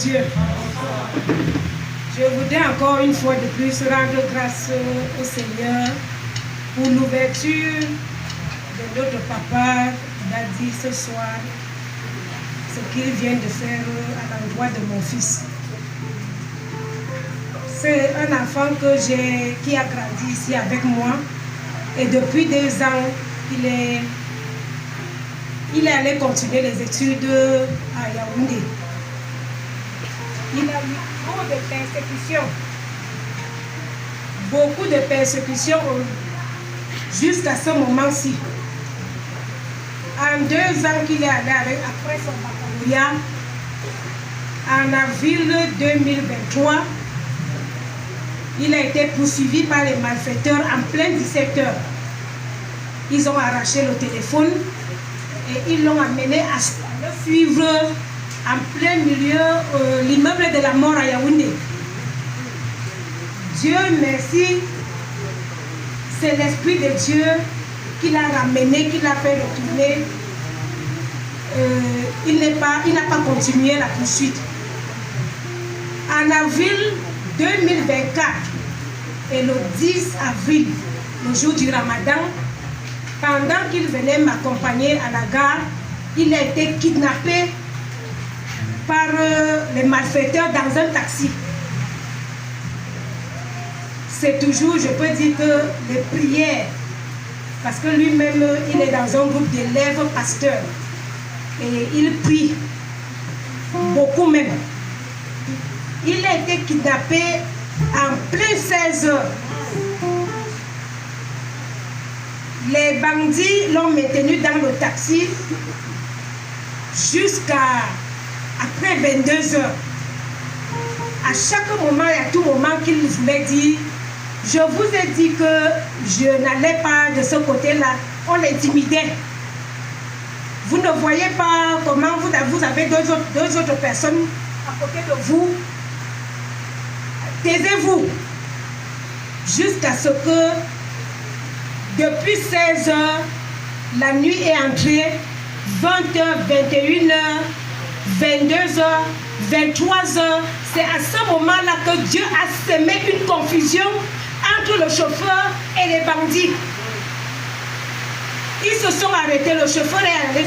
Dieu. Je voudrais encore une fois de plus rendre grâce au Seigneur pour l'ouverture de notre papa Dadi ce soir, ce qu'il vient de faire à l'endroit de mon fils. C'est un enfant qui a grandi ici avec moi et depuis 2 ans, il est allé continuer les études à Yaoundé. Il a eu beaucoup de persécutions jusqu'à ce moment-ci. En 2 ans qu'il est allé après son baccalauréat, en avril 2023, il a été poursuivi par les malfaiteurs en plein 17 heures. Ils ont arraché le téléphone et ils l'ont amené à le suivre en plein milieu l'immeuble de la mort à Yaoundé. Dieu merci, c'est l'Esprit de Dieu qui l'a ramené, qui l'a fait retourner. Il n'a pas continué la poursuite. En avril 2024 et le 10 avril, le jour du Ramadan, pendant qu'il venait m'accompagner à la gare, il a été kidnappé par les malfaiteurs dans un taxi. C'est toujours, je peux dire que les prières, parce que lui-même, il est dans un groupe d'élèves pasteurs et il prie beaucoup même. Il a été kidnappé en plein 16 heures. Les bandits l'ont maintenu dans le taxi jusqu'à après 22 heures. À chaque moment et à tout moment qu'il voulait dire, je vous ai dit que je n'allais pas de ce côté-là. On l'intimidait. Vous ne voyez pas comment vous avez deux autres personnes à côté de vous. Taisez-vous. Jusqu'à ce que, depuis 16 heures, la nuit est entrée, 20h, 21h, 22h, 23h. C'est à ce moment-là que Dieu a semé une confusion entre le chauffeur et les bandits. Ils se sont arrêtés, le chauffeur est allé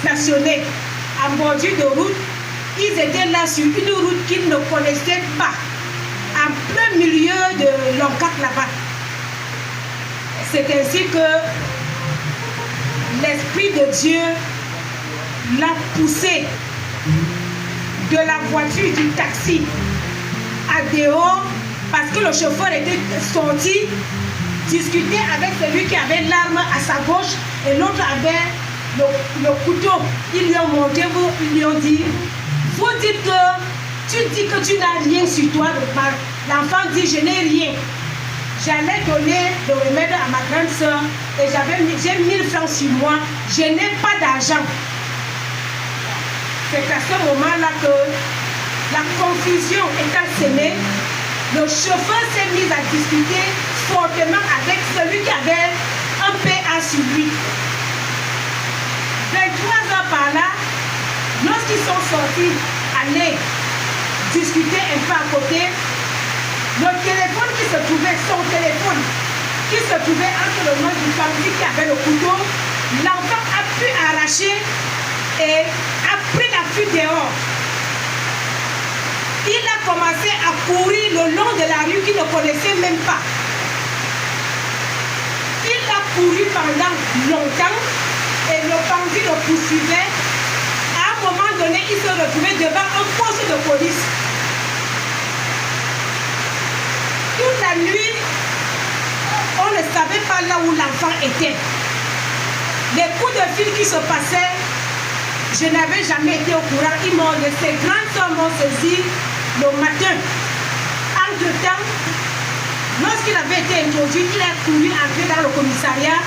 stationner en bordure de route. Ils étaient là sur une route qu'ils ne connaissaient pas, en plein milieu de l'Oncat là-bas. C'est ainsi que l'Esprit de Dieu l'a poussé de la voiture du taxi à dehors, parce que le chauffeur était sorti discuter avec celui qui avait l'arme à sa gauche et l'autre avait le couteau. Ils lui ont montré, ils lui ont dit, vous dites que tu dis que tu n'as rien sur toi. L'enfant dit, je n'ai rien. J'allais donner le remède à ma grande soeur et j'ai 1000 francs sur moi. Je n'ai pas d'argent. C'est à ce moment-là que la confusion étant semée, le chauffeur s'est mis à discuter fortement avec celui qui avait un PA sur lui. 23 heures par là, lorsqu'ils sont sortis, aller discuter un peu à côté, le téléphone qui se trouvait, son téléphone, qui se trouvait entre le mains du bandit qui avait le couteau, l'enfant a pu arracher et a pris la fuite dehors. Il a commencé à courir le long de la rue qu'il ne connaissait même pas. Il a couru pendant longtemps et le bandit le poursuivait. À un moment donné, il se retrouvait devant un poste de police. Toute la nuit, on ne savait pas là où l'enfant était. Les coups de fil qui se passaient, je n'avais jamais été au courant. Ces grands hommes m'ont saisi le matin. Entre-temps, lorsqu'il avait été introduit, il a couru entrer dans le commissariat.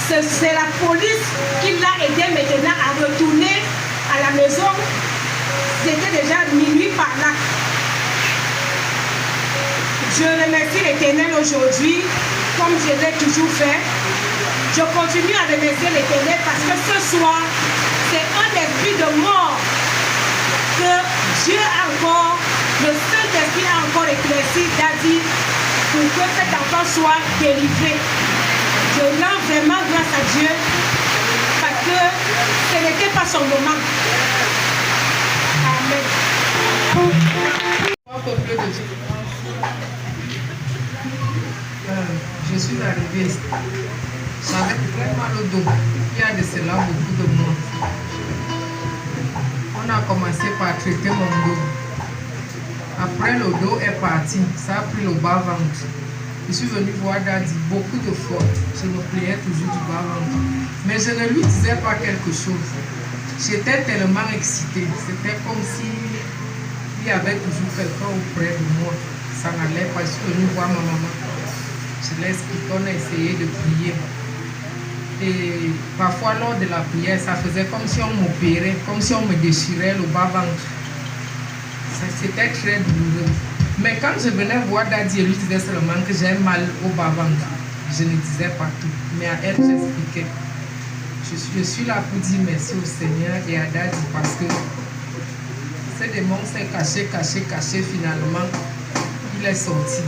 C'est la police qui l'a aidé maintenant à retourner à la maison. C'était déjà minuit par là. Je remercie l'Éternel aujourd'hui, comme je l'ai toujours fait. Je continue à remercier l'Éternel parce que ce soir, c'est un esprit de mort que Dieu a encore, le Saint-Esprit a encore éclairci Daddy pour que cet enfant soit délivré. Je rends vraiment grâce à Dieu parce que ce n'était pas son moment. Amen. Peuple de Dieu. Je suis arrivée. J'avais très mal au dos. Il y a de cela beaucoup de mois. On a commencé par traiter mon dos. Après, le dos est parti. Ça a pris le bas-ventre. Je suis venue voir Daddy beaucoup de fois. Je me plaignais toujours du bas-ventre. Mais je ne lui disais pas quelque chose. J'étais tellement excitée. C'était comme si il y avait toujours quelqu'un auprès de moi. Ça n'allait pas. Je suis venue voir ma maman. Je l'ai expliqué, on a essayé de prier. Et parfois, lors de la prière, ça faisait comme si on m'opérait, comme si on me déchirait le bas-ventre. C'était très douloureux. Mais quand je venais voir Daddy, je lui disais seulement que j'ai mal au bas-ventre. Je ne disais pas tout. Mais à elle, j'expliquais. Je suis là pour dire merci au Seigneur et à Daddy parce que ce démon s'est caché, finalement, il est sorti.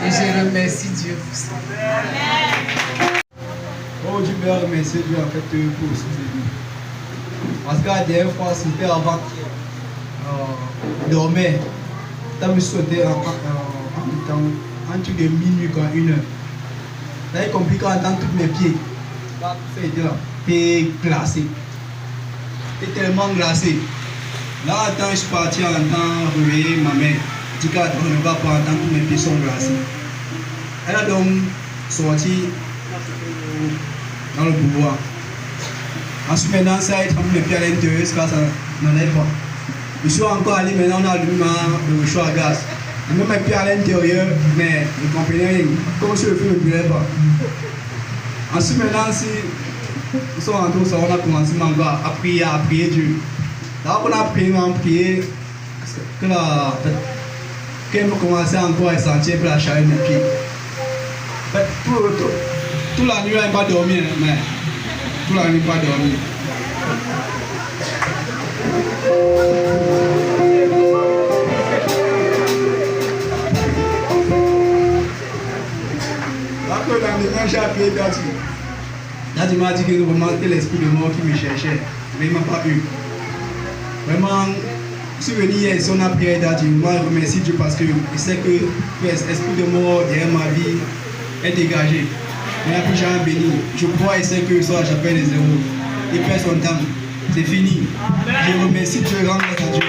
Et je remercie Dieu pour ça. Oh, je veux remercier Dieu en fait pour ce début. Parce que la dernière fois, c'était avant de dormir. Je me sautais en dessous de minuit quand 1 heure. Là, il compris qu'en entend tous mes pieds. Là, tout ça était là. T'es glacé. T'es tellement glacé. Là, attends, je suis parti en entendant réveiller ma mère. Je dis qu'elle ne va pas entendre tous mes pieds sont glacés. Elle a donc sorti dans le bois. Ensuite, maintenant, ça a été mes pieds à l'intérieur, parce que ça n'allait pas. Je suis encore allé, maintenant, on a allumé le chaud à gaz. Je mets mes pieds à l'intérieur, mais je ne comprenais rien. Comme si le feu ne brûlait pas. Ensuite, maintenant, si nous sommes rentrés au salon, on a commencé à prier Dieu. Là, on a prié, que quand on commençait encore à sentir la chaleur de mes pieds. Toute la nuit, elle n'a pas dormi, mais toute la nuit, pas dormi. Après, dans le moment, j'ai appelé Daddy. Daddy m'a dit que vraiment c'était l'esprit de mort qui me cherchait, mais il ne m'a pas eu. Vraiment, je suis venu hier, si on a prié Daddy, moi je remercie Dieu parce que je sais que l'esprit de mort derrière ma vie est dégagé. Il n'y a plus jamais béni. Je crois et sais que ce soir j'appelle les zéros. Il perd son temps. C'est fini. Je remercie Dieu, rends grâce à Dieu.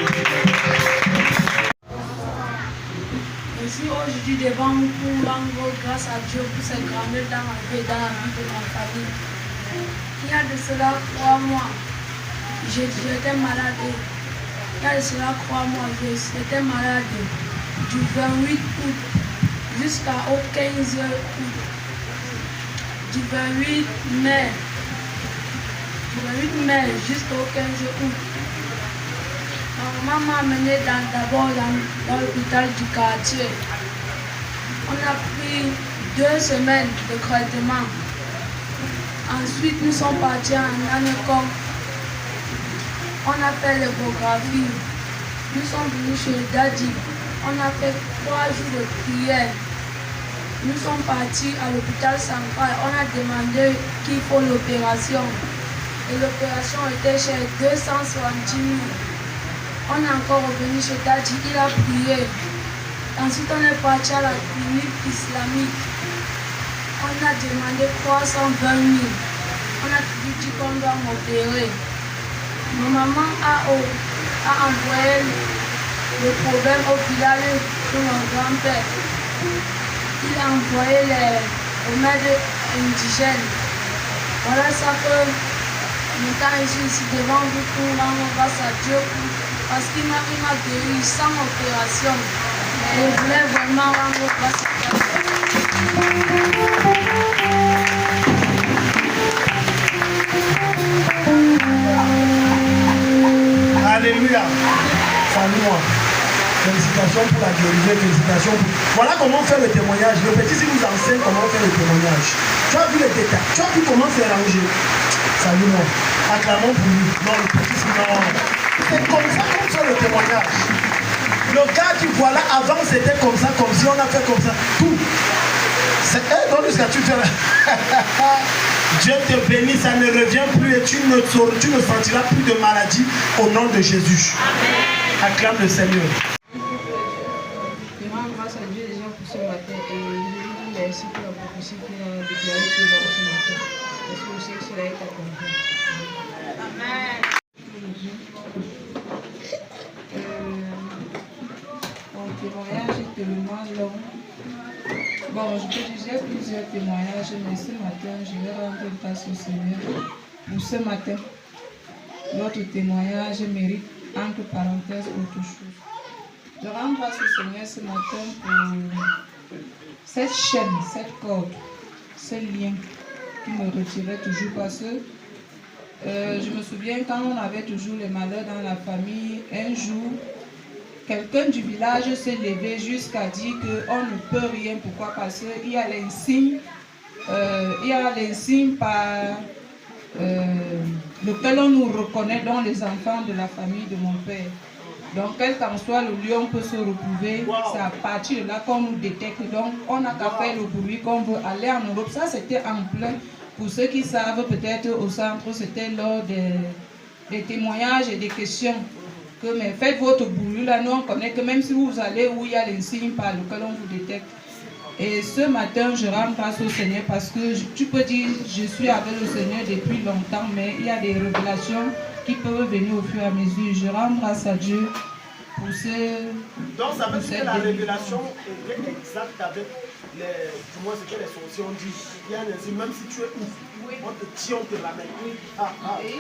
Je suis aujourd'hui devant vous pour rendre grâce à Dieu pour ses grandes dans ma vie et dans la vie de ma famille. Il y a de cela 3 mois, j'étais malade. Il y a de cela 3 mois, j'étais malade du 28 août jusqu'au 15 août. Du 28 mai jusqu'au 15 août. Ma maman m'a amené d'abord dans l'hôpital du quartier. On a pris 2 semaines de traitement. Ensuite, nous sommes partis en Anacom. On a fait l'échographie. Nous sommes venus chez Daddy. On a fait 3 jours de prière. Nous sommes partis à l'hôpital central. On a demandé qu'il faut l'opération. Et l'opération était chez 270 000. On est encore revenu chez Daddy, il a prié. Ensuite, on est parti à la clinique islamique. On a demandé 320 000. On a dit qu'on doit m'opérer. Ma maman a envoyé le problème au village de mon grand-père. Il a envoyé les remèdes indigènes. Voilà ça que maintenant je suis ici devant vous pour rendre grâce à Dieu parce qu'il m'a guéri sans opération. Et je voulais vraiment rendre grâce à Dieu. Alléluia. Salut-moi. Félicitations pour la guérison, félicitations pour... Voilà comment on fait le témoignage. Le petit, si nous enseigne comment on fait le témoignage. Tu as vu les détails, tu as vu comment c'est rangé. Salut-moi. Acclamons pour lui. Non, le petit, non. C'est comme ça qu'on fait le témoignage. Le gars qui voilà, avant c'était comme ça, comme si on a fait comme ça. Tout. Donne ce que tu fais là. Dieu te bénisse, ça ne revient plus et tu ne sentiras plus de maladie au nom de Jésus. Amen. Acclame le Seigneur. Je rends grâce à Dieu déjà pour ce matin et je lui dis merci pour la prophétie qu'il a déclarée pour moi ce matin. Parce que je sais que cela est accompli. Amen. Mon témoignage est tellement long. Bon, je peux dire plusieurs témoignages, mais ce matin, je vais rendre grâce au Seigneur pour ce matin. Notre témoignage mérite, entre parenthèses, autre chose. Je rends grâce au Seigneur ce matin pour cette chaîne, cette corde, ce lien qui me retirait toujours parce que je me souviens quand on avait toujours les malheurs dans la famille, un jour, quelqu'un du village s'est levé jusqu'à dire qu'on ne peut rien. Pourquoi? Parce qu'il y a l'insigne par lequel on nous reconnaît dans les enfants de la famille de mon père. Donc, quel qu'en soit le lieu, on peut se retrouver. C'est à partir de là qu'on nous détecte. Donc, on n'a qu'à faire le bruit qu'on veut aller en Europe. Ça, c'était en plein. Pour ceux qui savent, peut-être au centre, c'était lors des témoignages et des questions. Mais faites votre boulot là, nous on connaît que même si vous allez où il y a l'insigne par lequel on vous détecte. Et ce matin, je rends grâce au Seigneur parce que tu peux dire, je suis avec le Seigneur depuis longtemps, mais il y a des révélations qui peuvent venir au fur et à mesure. Je rends grâce à Dieu pour ce... Donc ça veut dire que la révélation est exacte avec pour moi, ce que les sorciers ont dit. Il y a un insigne, même si tu es ouf, on te tire, on te ramène. Et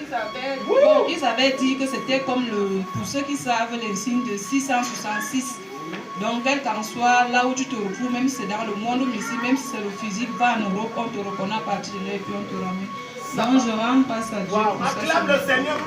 ils avaient dit que c'était comme pour ceux qui savent l'insigne de 666. Donc, quel qu'en soit là où tu te retrouves, même si c'est dans le monde ici, même si c'est le physique, va en Europe, on te reconnaît à partir de là et puis on te ramène. Donc, je rends grâce à Dieu. Acclame le Seigneur.